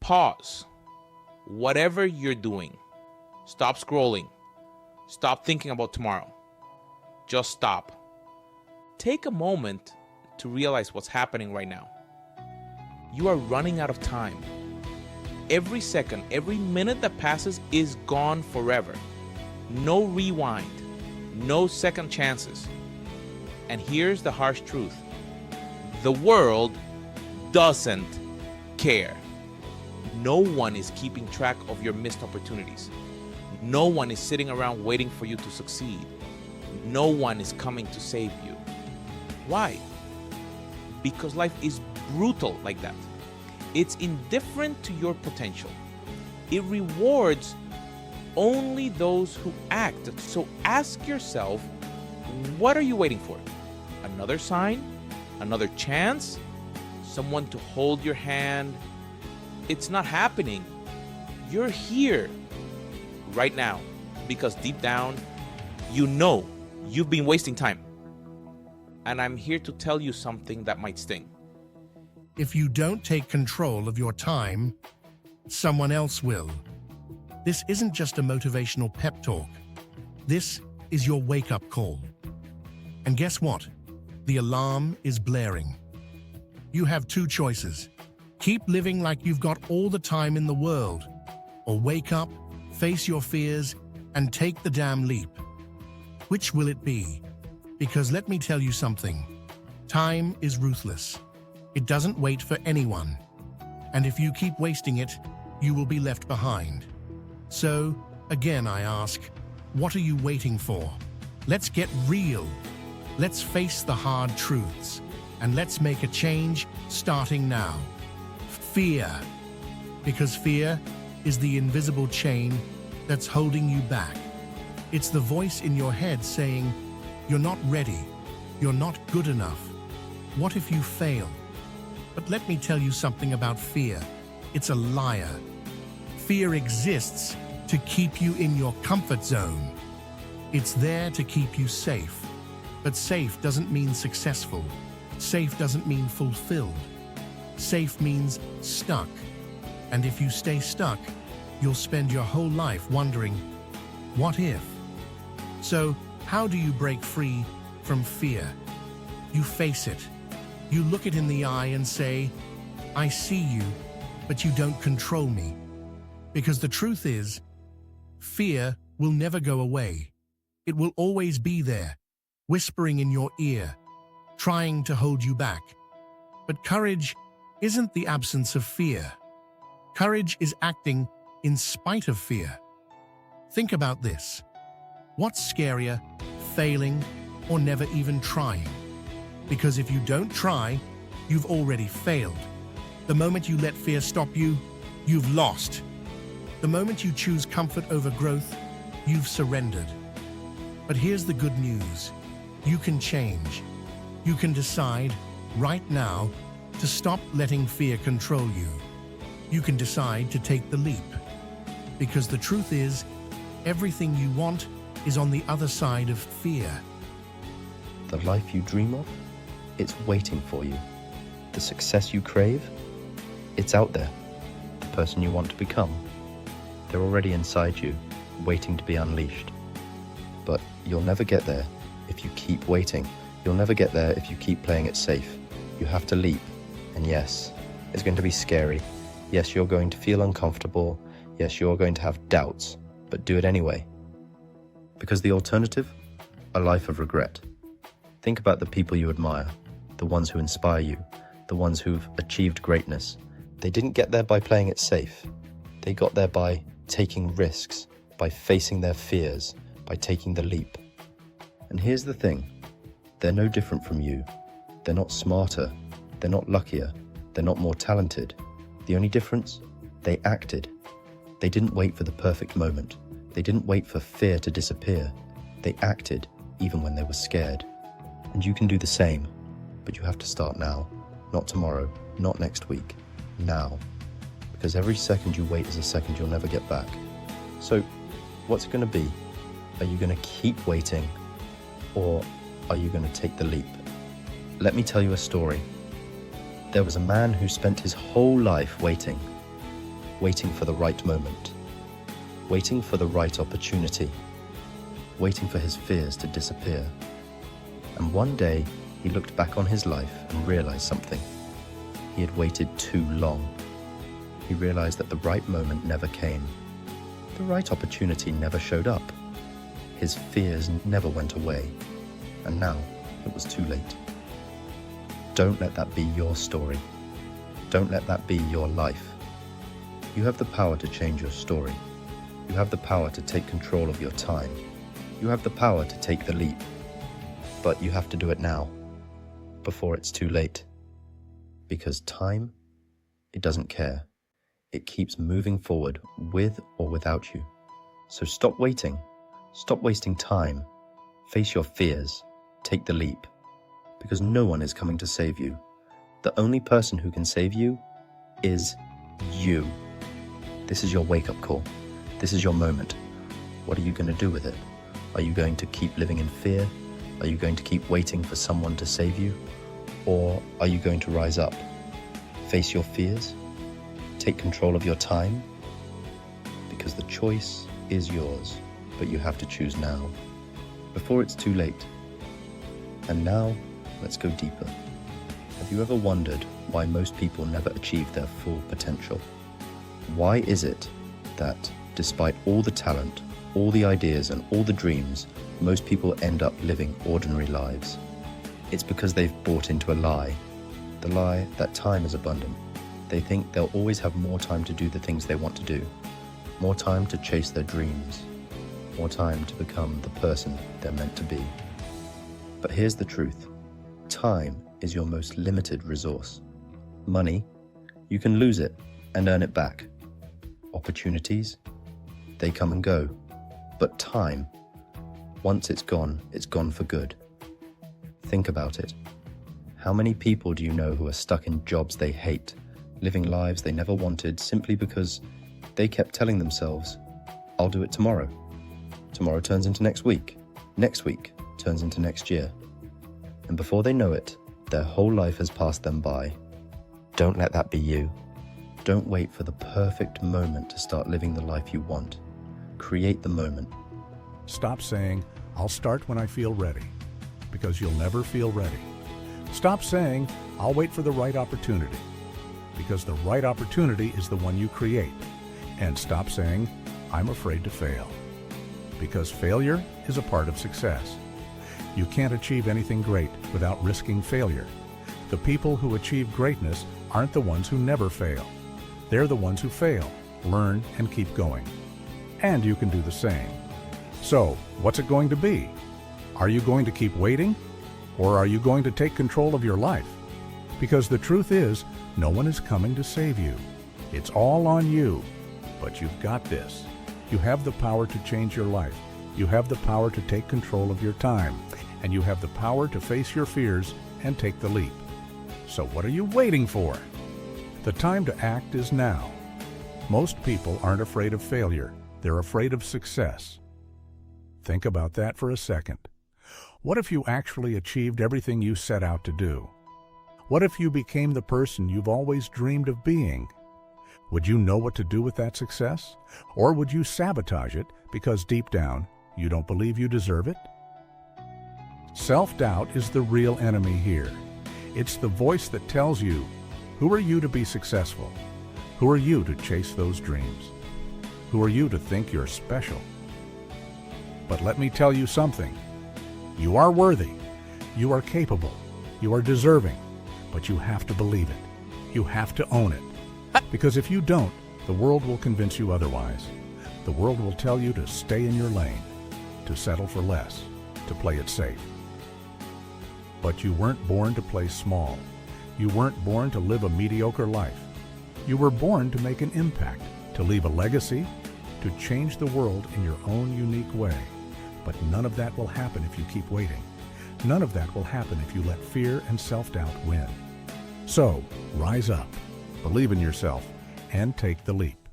Pause. Whatever you're doing, stop scrolling. Stop thinking about tomorrow. Just stop. Take a moment to realize what's happening right now. You are running out of time. Every second, every minute that passes is gone forever. No rewind, no second chances. And here's the harsh truth. The world doesn't care. No one is keeping track of your missed opportunities. No one is sitting around waiting for you to succeed. No one is coming to save you. Why? Because life is brutal like that. It's indifferent to your potential. It rewards only those who act. So ask yourself, what are you waiting for? Another sign? Another chance? Someone to hold your hand? It's not happening. You're here right now because deep down, you know you've been wasting time. And I'm here to tell you something that might sting. If you don't take control of your time, someone else will. This isn't just a motivational pep talk. This is your wake-up call. And guess what? The alarm is blaring. You have two choices. Keep living like you've got all the time in the world, or wake up, face your fears, and take the damn leap. Which will it be? Because let me tell you something. Time is ruthless. It doesn't wait for anyone. And if you keep wasting it, you will be left behind. So, again I ask, what are you waiting for? Let's get real. Let's face the hard truths. And let's make a change starting now. Fear. Because fear is the invisible chain that's holding you back. It's the voice in your head saying, you're not ready. You're not good enough. What if you fail? But let me tell you something about fear. It's a liar. Fear exists to keep you in your comfort zone. It's there to keep you safe. But safe doesn't mean successful. Safe doesn't mean fulfilled. Safe means stuck. And if you stay stuck, you'll spend your whole life wondering, what if? So, how do you break free from fear? You face it. You look it in the eye and say, I see you, but you don't control me. Because the truth is, fear will never go away. It will always be there, whispering in your ear, trying to hold you back. But courage isn't the absence of fear. Courage is acting in spite of fear. Think about this. What's scarier, failing or never even trying? Because if you don't try, you've already failed. The moment you let fear stop you, you've lost. The moment you choose comfort over growth, you've surrendered. But here's the good news. You can change. You can decide right now to stop letting fear control you. You can decide to take the leap. Because the truth is, everything you want is on the other side of fear. The life you dream of, it's waiting for you. The success you crave, it's out there. The person you want to become, they're already inside you, waiting to be unleashed. But you'll never get there if you keep waiting. You'll never get there if you keep playing it safe. You have to leap. And yes, it's going to be scary. Yes, you're going to feel uncomfortable. Yes, you're going to have doubts, but do it anyway. Because the alternative, a life of regret. Think about the people you admire, the ones who inspire you, the ones who've achieved greatness. They didn't get there by playing it safe. They got there by taking risks, by facing their fears, by taking the leap. And here's the thing, they're no different from you. They're not smarter, they're not luckier, they're not more talented. The only difference, they acted. They didn't wait for the perfect moment. They didn't wait for fear to disappear. They acted even when they were scared. And you can do the same, but you have to start now. Not tomorrow, not next week, now. Because every second you wait is a second you'll never get back. So, what's it going to be? Are you going to keep waiting, or are you going to take the leap? Let me tell you a story. There was a man who spent his whole life waiting. waiting for the right moment, waiting for the right opportunity, waiting for his fears to disappear. And one day, he looked back on his life and realized something. He had waited too long. He realized that the right moment never came. The right opportunity never showed up. His fears never went away. And now, it was too late. Don't let that be your story. Don't let that be your life. You have the power to change your story. You have the power to take control of your time. You have the power to take the leap. But you have to do it now, before it's too late. Because time, it doesn't care. It keeps moving forward with or without you. So stop waiting. Stop wasting time. Face your fears. Take the leap. Because no one is coming to save you. The only person who can save you is you. This is your wake-up call. This is your moment. What are you going to do with it? Are you going to keep living in fear? Are you going to keep waiting for someone to save you? Or are you going to rise up? Face your fears? Take control of your time? Because the choice is yours, but you have to choose now, before it's too late. And now, let's go deeper. Have you ever wondered why most people never achieve their full potential? Why is it that, despite all the talent, all the ideas and all the dreams, most people end up living ordinary lives? It's because they've bought into a lie. The lie that time is abundant. They think they'll always have more time to do the things they want to do, more time to chase their dreams, more time to become the person they're meant to be. But here's the truth. Time is your most limited resource. Money, you can lose it and earn it back. Opportunities, they come and go. But time, once it's gone for good. Think about it. How many people do you know who are stuck in jobs they hate, living lives they never wanted simply because they kept telling themselves, I'll do it tomorrow. Tomorrow turns into next week turns into next year. And before they know it, their whole life has passed them by. Don't let that be you. Don't wait for the perfect moment to start living the life you want. Create the moment. Stop saying, I'll start when I feel ready, because you'll never feel ready. Stop saying, I'll wait for the right opportunity, because the right opportunity is the one you create. And stop saying, I'm afraid to fail, because failure is a part of success. You can't achieve anything great without risking failure. The people who achieve greatness aren't the ones who never fail. They're the ones who fail, learn, and keep going. And you can do the same. So, what's it going to be? Are you going to keep waiting? Or are you going to take control of your life? Because the truth is, no one is coming to save you. It's all on you. But you've got this. You have the power to change your life. You have the power to take control of your time. And you have the power to face your fears and take the leap. So what are you waiting for? The time to act is now. Most people aren't afraid of failure. They're afraid of success. Think about that for a second. What if you actually achieved everything you set out to do? What if you became the person you've always dreamed of being? Would you know what to do with that success? Or would you sabotage it because deep down you don't believe you deserve it? Self-doubt is the real enemy here. It's the voice that tells you, who are you to be successful? Who are you to chase those dreams? Who are you to think you're special? But let me tell you something. You are worthy. You are capable. You are deserving. But you have to believe it. You have to own it. Because if you don't, the world will convince you otherwise. The world will tell you to stay in your lane, to settle for less, to play it safe. But you weren't born to play small. You weren't born to live a mediocre life. You were born to make an impact, to leave a legacy, to change the world in your own unique way. But none of that will happen if you keep waiting. None of that will happen if you let fear and self-doubt win. So, rise up, believe in yourself, and take the leap.